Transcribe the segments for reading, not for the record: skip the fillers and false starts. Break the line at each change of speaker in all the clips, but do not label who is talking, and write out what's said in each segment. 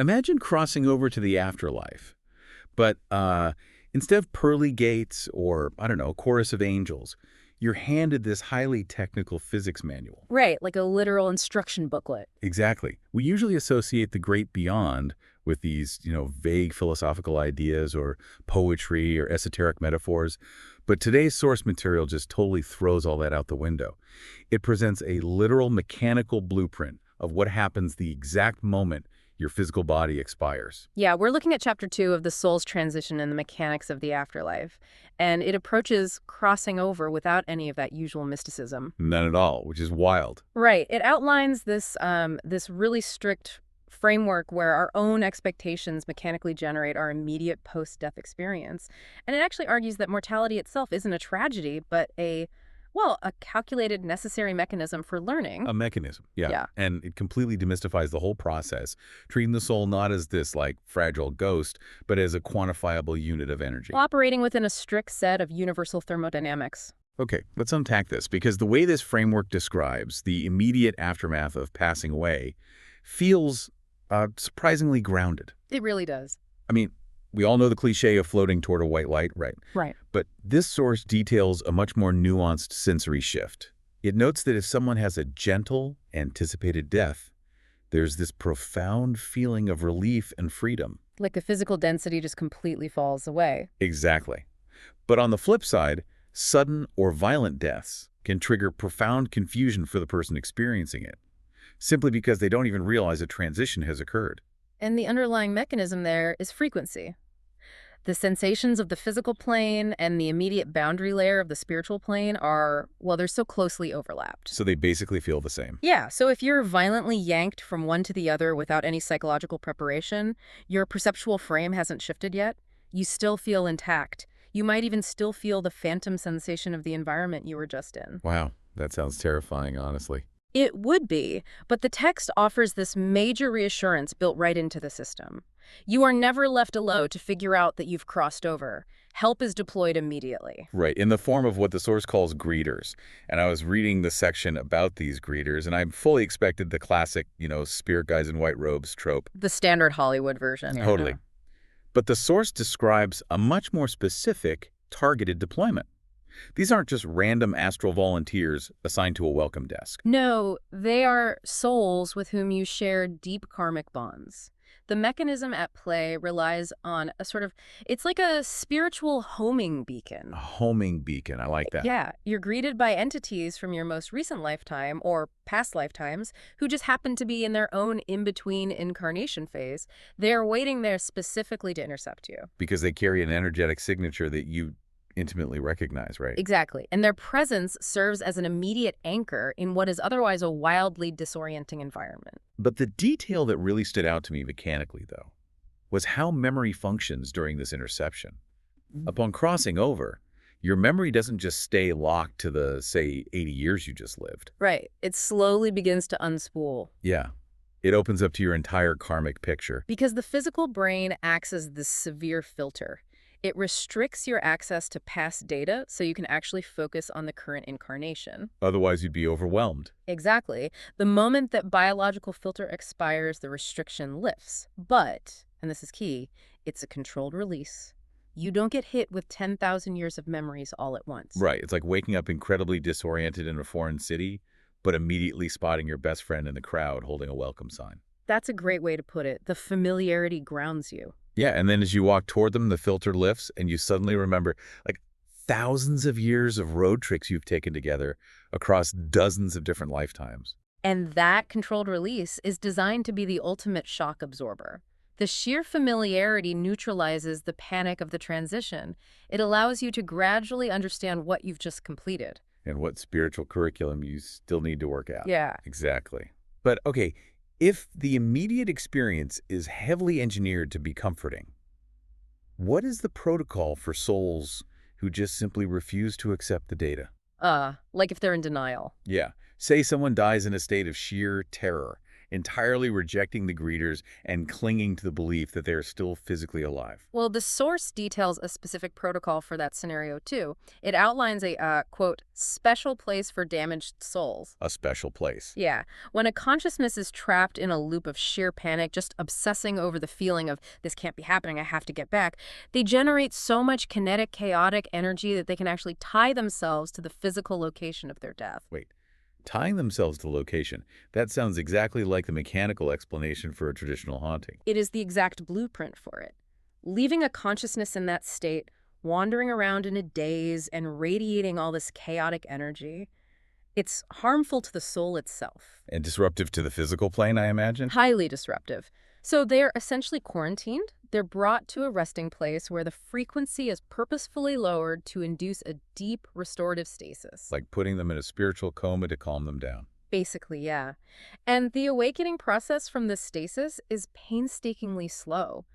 Imagine crossing over to the afterlife, but instead of pearly gates or, I don't know, a chorus of angels, you're handed this highly technical physics manual.
Right, like a literal instruction booklet.
Exactly. We usually associate the great beyond with these, vague philosophical ideas or poetry or esoteric metaphors. But today's source material just totally throws all that out the window. It presents a literal mechanical blueprint of what happens the exact moment your physical body expires.
Yeah, we're looking at chapter 2 of the soul's transition and the mechanics of the afterlife. And it approaches crossing over without any of that usual mysticism.
None at all, which is wild.
Right. It outlines this really strict framework where our own expectations mechanically generate our immediate post-death experience. And it actually argues that mortality itself isn't a tragedy, but a calculated necessary mechanism for learning.
A mechanism, yeah.
Yeah.
And it completely demystifies the whole process, treating the soul not as this, fragile ghost, but as a quantifiable unit of energy.
Operating within a strict set of universal thermodynamics.
Okay, let's unpack this, because the way this framework describes the immediate aftermath of passing away feels surprisingly grounded.
It really does.
I mean, we all know the cliche of floating toward a white light, right?
Right.
But this source details a much more nuanced sensory shift. It notes that if someone has a gentle, anticipated death, there's this profound feeling of relief and freedom.
Like the physical density just completely falls away.
Exactly. But on the flip side, sudden or violent deaths can trigger profound confusion for the person experiencing it, simply because they don't even realize a transition has occurred.
And the underlying mechanism there is frequency. The sensations of the physical plane and the immediate boundary layer of the spiritual plane they're so closely overlapped.
So they basically feel the same.
Yeah, so if you're violently yanked from one to the other without any psychological preparation, your perceptual frame hasn't shifted yet, you still feel intact. You might even still feel the phantom sensation of the environment you were just in.
Wow, that sounds terrifying, honestly.
It would be, but the text offers this major reassurance built right into the system. You are never left alone to figure out that you've crossed over. Help is deployed immediately.
Right, in the form of what the source calls greeters. And I was reading the section about these greeters, and I fully expected the classic, spirit guys in white robes trope.
The standard Hollywood version.
Totally.
Yeah.
But the source describes a much more specific, targeted deployment. These aren't just random astral volunteers assigned to a welcome desk.
No, they are souls with whom you share deep karmic bonds. The mechanism at play relies on it's like a spiritual homing beacon.
A homing beacon, I like that.
Yeah, you're greeted by entities from your most recent lifetime or past lifetimes who just happen to be in their own in-between incarnation phase. They're waiting there specifically to intercept you.
Because they carry an energetic signature that you intimately recognize, right?
Exactly. And their presence serves as an immediate anchor in what is otherwise a wildly disorienting environment.
But the detail that really stood out to me mechanically, though, was how memory functions during this interception. Upon crossing over, your memory doesn't just stay locked to the, say, 80 years you just lived.
Right. It slowly begins to unspool.
Yeah. It opens up to your entire karmic picture.
Because the physical brain acts as this severe filter. It restricts your access to past data so you can actually focus on the current incarnation.
Otherwise, you'd be overwhelmed.
Exactly. The moment that biological filter expires, the restriction lifts. But, and this is key, it's a controlled release. You don't get hit with 10,000 years of memories all at once.
Right. It's like waking up incredibly disoriented in a foreign city, but immediately spotting your best friend in the crowd holding a welcome sign.
That's a great way to put it. The familiarity grounds you.
Yeah, and then as you walk toward them, the filter lifts, and you suddenly remember, thousands of years of road trips you've taken together across dozens of different lifetimes.
And that controlled release is designed to be the ultimate shock absorber. The sheer familiarity neutralizes the panic of the transition. It allows you to gradually understand what you've just completed.
And what spiritual curriculum you still need to work out.
Yeah.
Exactly. But, okay, if the immediate experience is heavily engineered to be comforting, what is the protocol for souls who just simply refuse to accept the data?
Like if they're in denial.
Yeah. Say someone dies in a state of sheer terror, entirely rejecting the greeters and clinging to the belief that they are still physically alive.
Well, the source details a specific protocol for that scenario, too. It outlines a, quote, special place for damaged souls.
A special place.
Yeah. When a consciousness is trapped in a loop of sheer panic, just obsessing over the feeling of, this can't be happening, I have to get back, they generate so much kinetic, chaotic energy that they can actually tie themselves to the physical location of their death.
Wait. Tying themselves to location. That sounds exactly like the mechanical explanation for a traditional haunting.
It is the exact blueprint for it. Leaving a consciousness in that state, wandering around in a daze and radiating all this chaotic energy, it's harmful to the soul itself.
And disruptive to the physical plane, I imagine?
Highly disruptive. So they're essentially quarantined. They're brought to a resting place where the frequency is purposefully lowered to induce a deep restorative stasis.
Like putting them in a spiritual coma to calm them down.
Basically, yeah. And the awakening process from this stasis is painstakingly slow.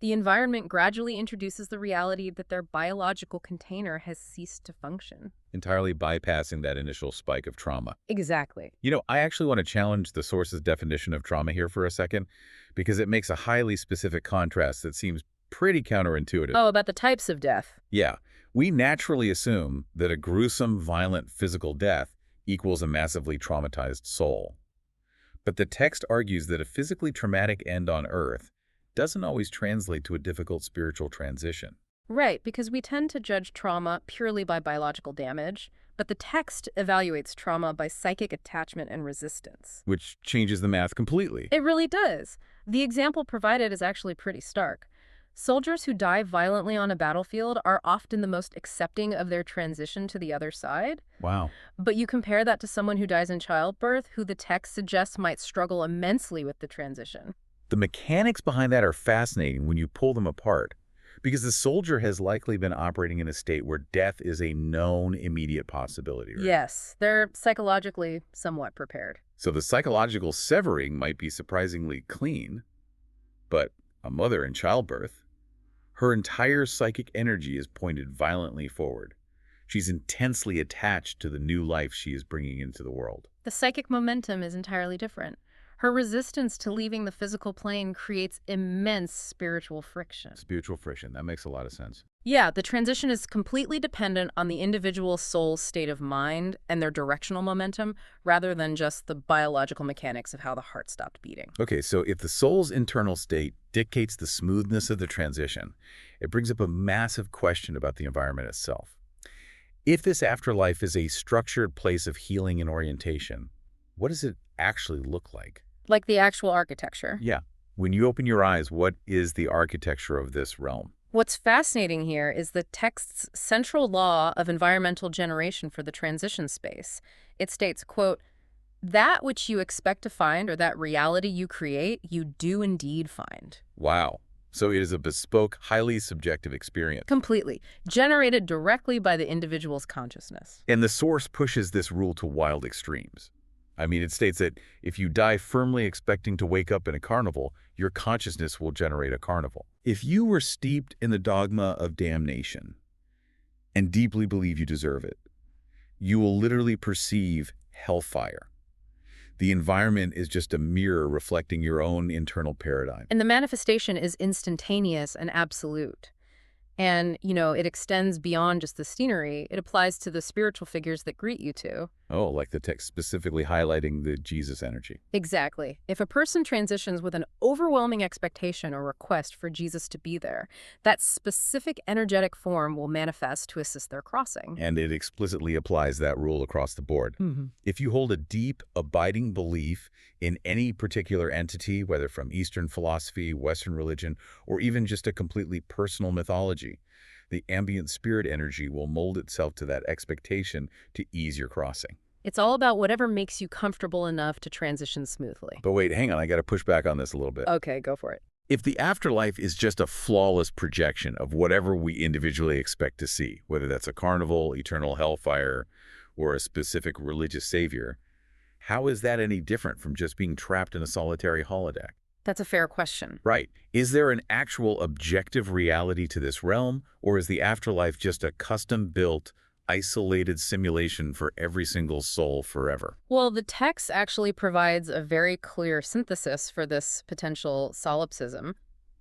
The environment gradually introduces the reality that their biological container has ceased to function.
Entirely bypassing that initial spike of trauma.
Exactly.
You know, I actually want to challenge the source's definition of trauma here for a second, because it makes a highly specific contrast that seems pretty counterintuitive.
Oh, about the types of death.
Yeah, we naturally assume that a gruesome, violent physical death equals a massively traumatized soul. But the text argues that a physically traumatic end on Earth doesn't always translate to a difficult spiritual transition.
Right, because we tend to judge trauma purely by biological damage, but the text evaluates trauma by psychic attachment and resistance.
Which changes the math completely.
It really does. The example provided is actually pretty stark. Soldiers who die violently on a battlefield are often the most accepting of their transition to the other side.
Wow.
But you compare that to someone who dies in childbirth, who the text suggests might struggle immensely with the transition.
The mechanics behind that are fascinating when you pull them apart, because the soldier has likely been operating in a state where death is a known immediate possibility, right?
Yes, they're psychologically somewhat prepared.
So the psychological severing might be surprisingly clean, but a mother in childbirth, her entire psychic energy is pointed violently forward. She's intensely attached to the new life she is bringing into the world.
The psychic momentum is entirely different. Her resistance to leaving the physical plane creates immense spiritual friction.
Spiritual friction, that makes a lot of sense.
Yeah, the transition is completely dependent on the individual soul's state of mind and their directional momentum, rather than just the biological mechanics of how the heart stopped beating.
Okay, so if the soul's internal state dictates the smoothness of the transition, it brings up a massive question about the environment itself. If this afterlife is a structured place of healing and orientation, what does it actually look like?
Like the actual architecture.
Yeah. When you open your eyes, what is the architecture of this realm?
What's fascinating here is the text's central law of environmental generation for the transition space. It states, quote, "That which you expect to find or that reality you create, you do indeed find."
Wow. So it is a bespoke, highly subjective experience.
Completely. Generated directly by the individual's consciousness.
And the source pushes this rule to wild extremes. I mean, it states that if you die firmly expecting to wake up in a carnival, your consciousness will generate a carnival. If you were steeped in the dogma of damnation and deeply believe you deserve it, you will literally perceive hellfire. The environment is just a mirror reflecting your own internal paradigm.
And the manifestation is instantaneous and absolute. And, it extends beyond just the scenery. It applies to the spiritual figures that greet you too.
Oh, like the text specifically highlighting the Jesus energy.
Exactly. If a person transitions with an overwhelming expectation or request for Jesus to be there, that specific energetic form will manifest to assist their crossing.
And it explicitly applies that rule across the board.
Mm-hmm.
If you hold a deep, abiding belief in any particular entity, whether from Eastern philosophy, Western religion, or even just a completely personal mythology, the ambient spirit energy will mold itself to that expectation to ease your crossing.
It's all about whatever makes you comfortable enough to transition smoothly.
But wait, hang on, I got to push back on this a little bit.
Okay, go for it.
If the afterlife is just a flawless projection of whatever we individually expect to see, whether that's a carnival, eternal hellfire, or a specific religious savior, how is that any different from just being trapped in a solitary holodeck?
That's a fair question.
Right. Is there an actual objective reality to this realm, or is the afterlife just a custom-built, isolated simulation for every single soul forever.
Well, the text actually provides a very clear synthesis for this potential solipsism.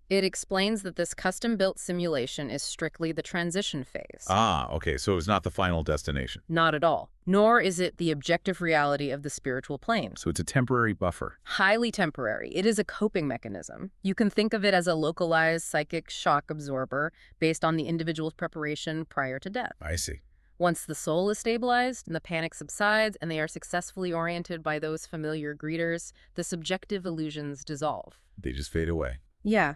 It explains that this custom-built simulation is strictly the transition phase.
Ah, okay, so it's not the final destination.
Not at all. Nor is it the objective reality of the spiritual plane.
So it's a temporary buffer.
Highly temporary. It is a coping mechanism. You can think of it as a localized psychic shock absorber based on the individual's preparation prior to death.
I see.
Once the soul is stabilized and the panic subsides and they are successfully oriented by those familiar greeters, the subjective illusions dissolve.
They just fade away.
Yeah.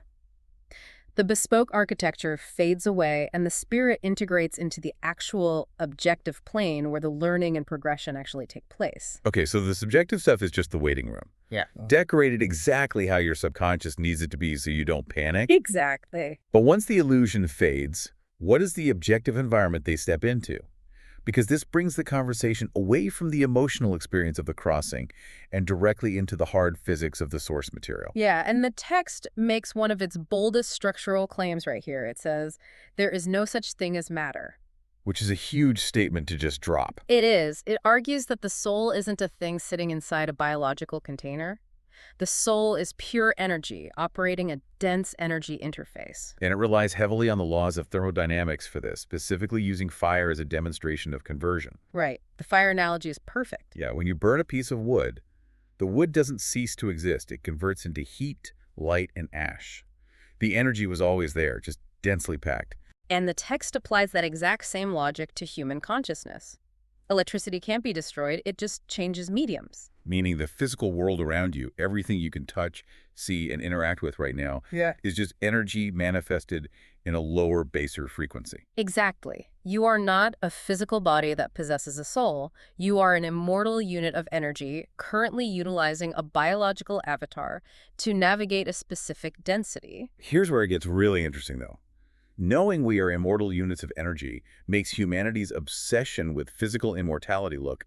The bespoke architecture fades away and the spirit integrates into the actual objective plane where the learning and progression actually take place.
Okay, so the subjective stuff is just the waiting room.
Yeah.
Decorated exactly how your subconscious needs it to be so you don't panic.
Exactly.
But once the illusion fades, what is the objective environment they step into? Because this brings the conversation away from the emotional experience of the crossing and directly into the hard physics of the source material.
Yeah, and the text makes one of its boldest structural claims right here. It says, there is no such thing as matter.
Which is a huge statement to just drop.
It is. It argues that the soul isn't a thing sitting inside a biological container. The soul is pure energy, operating a dense energy interface.
And it relies heavily on the laws of thermodynamics for this, specifically using fire as a demonstration of conversion.
Right. The fire analogy is perfect.
Yeah, when you burn a piece of wood, the wood doesn't cease to exist. It converts into heat, light, and ash. The energy was always there, just densely packed.
And the text applies that exact same logic to human consciousness. Electricity can't be destroyed, it just changes mediums.
Meaning the physical world around you, everything you can touch, see, and interact with right now, is just energy manifested in a lower, baser frequency.
Exactly. You are not a physical body that possesses a soul. You are an immortal unit of energy currently utilizing a biological avatar to navigate a specific density.
Here's where it gets really interesting, though. Knowing we are immortal units of energy makes humanity's obsession with physical immortality look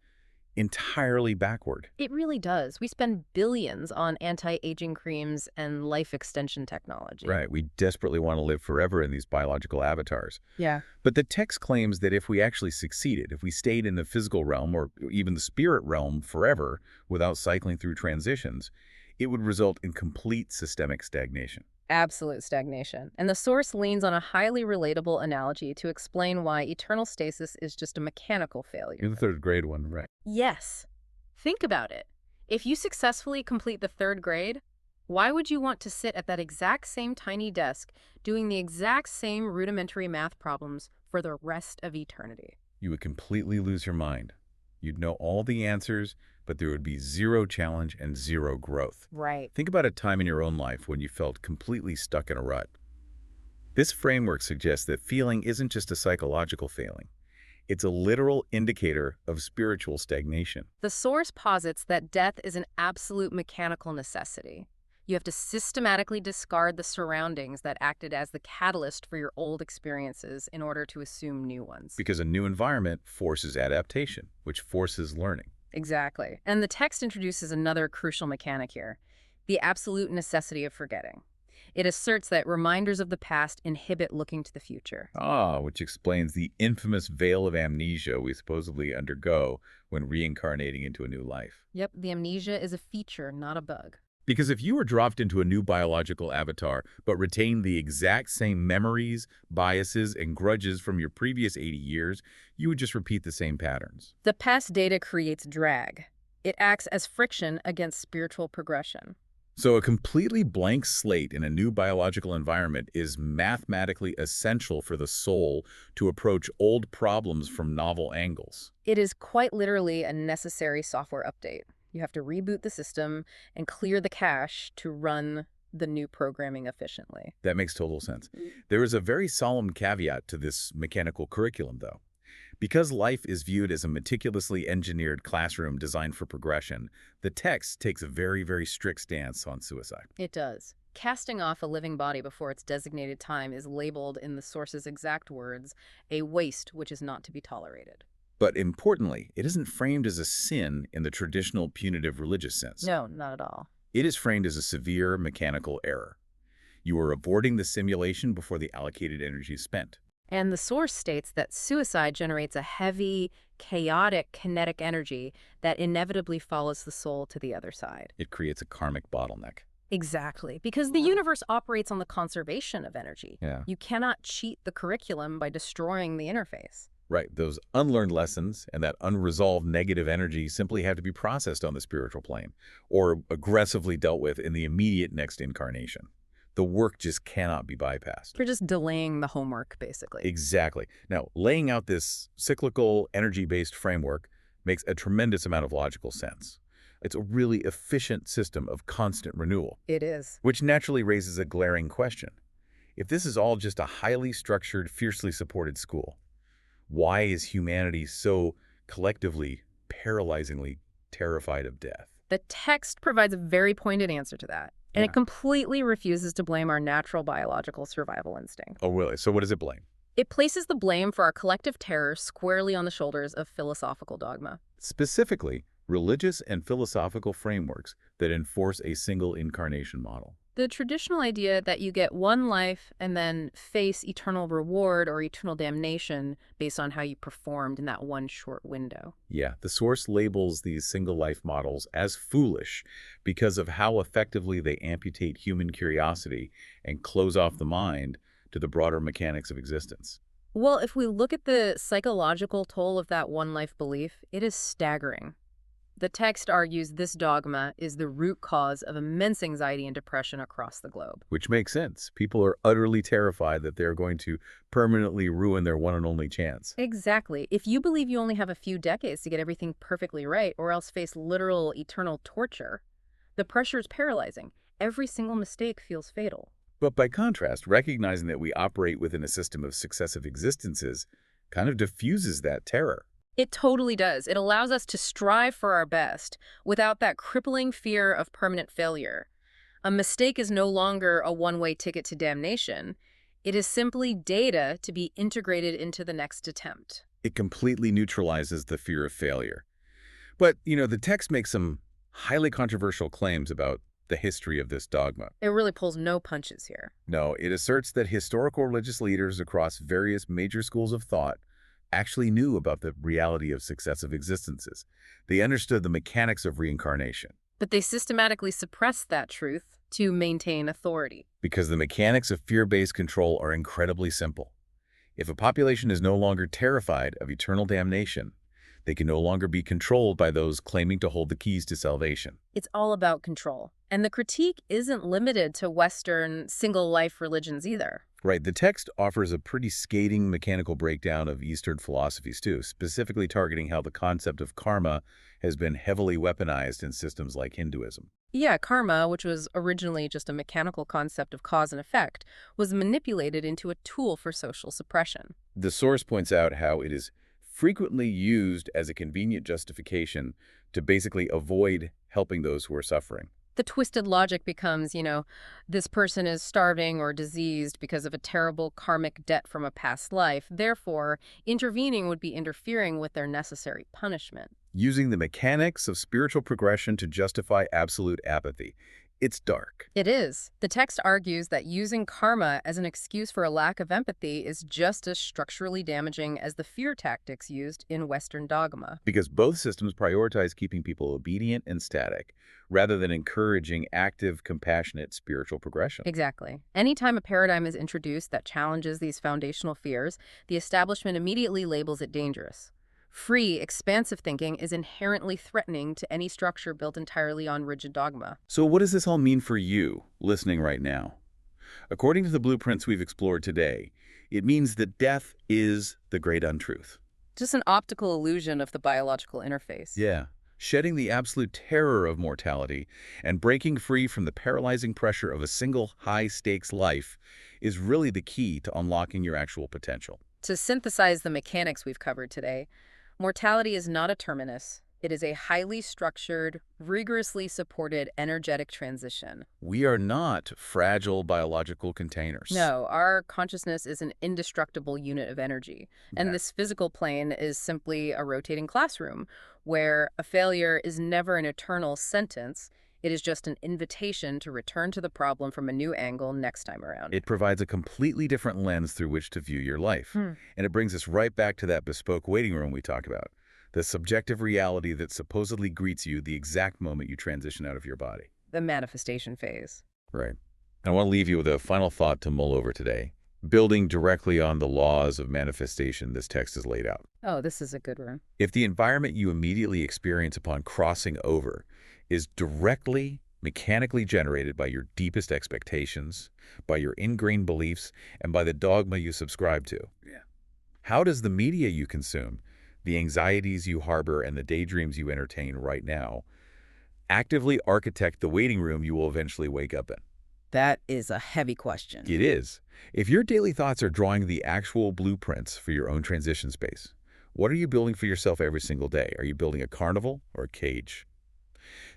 entirely backward.
It really does. We spend billions on anti-aging creams and life extension technology.
Right. We desperately want to live forever in these biological avatars.
Yeah.
But the text claims that if we actually succeeded, if we stayed in the physical realm or even the spirit realm forever without cycling through transitions, it would result in complete systemic stagnation.
Absolute stagnation. And the source leans on a highly relatable analogy to explain why eternal stasis is just a mechanical failure.
You're the third grade one, right?
Yes. Think about it. If you successfully complete the third grade, why would you want to sit at that exact same tiny desk doing the exact same rudimentary math problems for the rest of eternity?
You would completely lose your mind. You'd know all the answers, but there would be zero challenge and zero growth.
Right.
Think about a time in your own life when you felt completely stuck in a rut. This framework suggests that feeling isn't just a psychological failing. It's a literal indicator of spiritual stagnation.
The source posits that death is an absolute mechanical necessity. You have to systematically discard the surroundings that acted as the catalyst for your old experiences in order to assume new ones.
Because a new environment forces adaptation, which forces learning.
Exactly. And the text introduces another crucial mechanic here, the absolute necessity of forgetting. It asserts that reminders of the past inhibit looking to the future.
Which explains the infamous veil of amnesia we supposedly undergo when reincarnating into a new life.
Yep, the amnesia is a feature, not a bug.
Because if you were dropped into a new biological avatar but retained the exact same memories, biases, and grudges from your previous 80 years, you would just repeat the same patterns.
The past data creates drag. It acts as friction against spiritual progression.
So a completely blank slate in a new biological environment is mathematically essential for the soul to approach old problems from novel angles.
It is quite literally a necessary software update. You have to reboot the system and clear the cache to run the new programming efficiently.
That makes total sense. There is a very solemn caveat to this mechanical curriculum, though. Because life is viewed as a meticulously engineered classroom designed for progression, the text takes a very, very strict stance on suicide.
It does. Casting off a living body before its designated time is labeled in the source's exact words, a waste which is not to be tolerated.
But importantly, it isn't framed as a sin in the traditional punitive religious sense.
No, not at all.
It is framed as a severe mechanical error. You are aborting the simulation before the allocated energy is spent.
And the source states that suicide generates a heavy, chaotic, kinetic energy that inevitably follows the soul to the other side.
It creates a karmic bottleneck.
Exactly, because the universe operates on the conservation of energy.
Yeah.
You cannot cheat the curriculum by destroying the interface.
Right. Those unlearned lessons and that unresolved negative energy simply have to be processed on the spiritual plane or aggressively dealt with in the immediate next incarnation. The work just cannot be bypassed.
You're just delaying the homework, basically.
Exactly. Now, laying out this cyclical, energy-based framework makes a tremendous amount of logical sense. It's a really efficient system of constant renewal,
It is.
which naturally raises a glaring question. If this is all just a highly structured, fiercely supported school, why is humanity so collectively, paralyzingly terrified of death?
The text provides a very pointed answer to that, and
Yeah.
it completely refuses to blame our natural biological survival instinct.
Oh, really? So what does it blame?
It places the blame for our collective terror squarely on the shoulders of philosophical dogma.
Specifically, religious and philosophical frameworks that enforce a single incarnation model.
The traditional idea that you get one life and then face eternal reward or eternal damnation based on how you performed in that one short window.
Yeah, the source labels these single life models as foolish because of how effectively they amputate human curiosity and close off the mind to the broader mechanics of existence.
Well, if we look at the psychological toll of that one life belief, it is staggering. The text argues this dogma is the root cause of immense anxiety and depression across the globe.
Which makes sense. People are utterly terrified that they're going to permanently ruin their one and only chance.
Exactly. If you believe you only have a few decades to get everything perfectly right or else face literal eternal torture, the pressure is paralyzing. Every single mistake feels fatal.
But by contrast, recognizing that we operate within a system of successive existences kind of diffuses that terror.
It totally does. It allows us to strive for our best without that crippling fear of permanent failure. A mistake is no longer a one-way ticket to damnation. It is simply data to be integrated into the next attempt.
It completely neutralizes the fear of failure. But, the text makes some highly controversial claims about the history of this dogma.
It really pulls no punches here.
No, it asserts that historical religious leaders across various major schools of thought actually knew about the reality of successive existences. They understood the mechanics of reincarnation.
But they systematically suppressed that truth to maintain authority.
Because the mechanics of fear-based control are incredibly simple. If a population is no longer terrified of eternal damnation, they can no longer be controlled by those claiming to hold the keys to salvation.
It's all about control. And the critique isn't limited to Western single-life religions either.
Right, the text offers a pretty scathing mechanical breakdown of Eastern philosophies too, specifically targeting how the concept of karma has been heavily weaponized in systems like Hinduism.
Yeah, karma, which was originally just a mechanical concept of cause and effect, was manipulated into a tool for social suppression.
The source points out how it is frequently used as a convenient justification to basically avoid helping those who are suffering.
The twisted logic becomes, this person is starving or diseased because of a terrible karmic debt from a past life. Therefore, intervening would be interfering with their necessary punishment.
Using the mechanics of spiritual progression to justify absolute apathy. It's dark.
It is. The text argues that using karma as an excuse for a lack of empathy is just as structurally damaging as the fear tactics used in Western dogma.
Because both systems prioritize keeping people obedient and static, rather than encouraging active, compassionate spiritual progression.
Exactly. Anytime a paradigm is introduced that challenges these foundational fears, the establishment immediately labels it dangerous. Free, expansive thinking is inherently threatening to any structure built entirely on rigid dogma.
So what does this all mean for you, listening right now? According to the blueprints we've explored today, it means that death is the great untruth.
Just an optical illusion of the biological interface.
Yeah. Shedding the absolute terror of mortality and breaking free from the paralyzing pressure of a single high-stakes life is really the key to unlocking your actual potential.
To synthesize the mechanics we've covered today, mortality is not a terminus. It is a highly structured, rigorously supported energetic transition.
We are not fragile biological containers.
No, our consciousness is an indestructible unit of energy. And this physical plane is simply a rotating classroom where a failure is never an eternal sentence. It is just an invitation to return to the problem from a new angle next time around.
It provides a completely different lens through which to view your life.
Hmm.
And it brings us right back to that bespoke waiting room we talked about, the subjective reality that supposedly greets you the exact moment you transition out of your body.
The manifestation phase.
Right. I want to leave you with a final thought to mull over today. Building directly on the laws of manifestation this text is laid out.
Oh, this is a good one.
If the environment you immediately experience upon crossing over is directly mechanically generated by your deepest expectations, by your ingrained beliefs, and by the dogma you subscribe to, how does the media you consume, the anxieties you harbor, and the daydreams you entertain right now actively architect the waiting room you will eventually wake up in?
That is a heavy question.
It is. If your daily thoughts are drawing the actual blueprints for your own transition space, what are you building for yourself every single day? Are you building a carnival or a cage?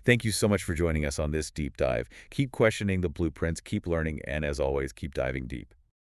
Thank you so much for joining us on this deep dive. Keep questioning the blueprints, keep learning, and as always, keep diving deep.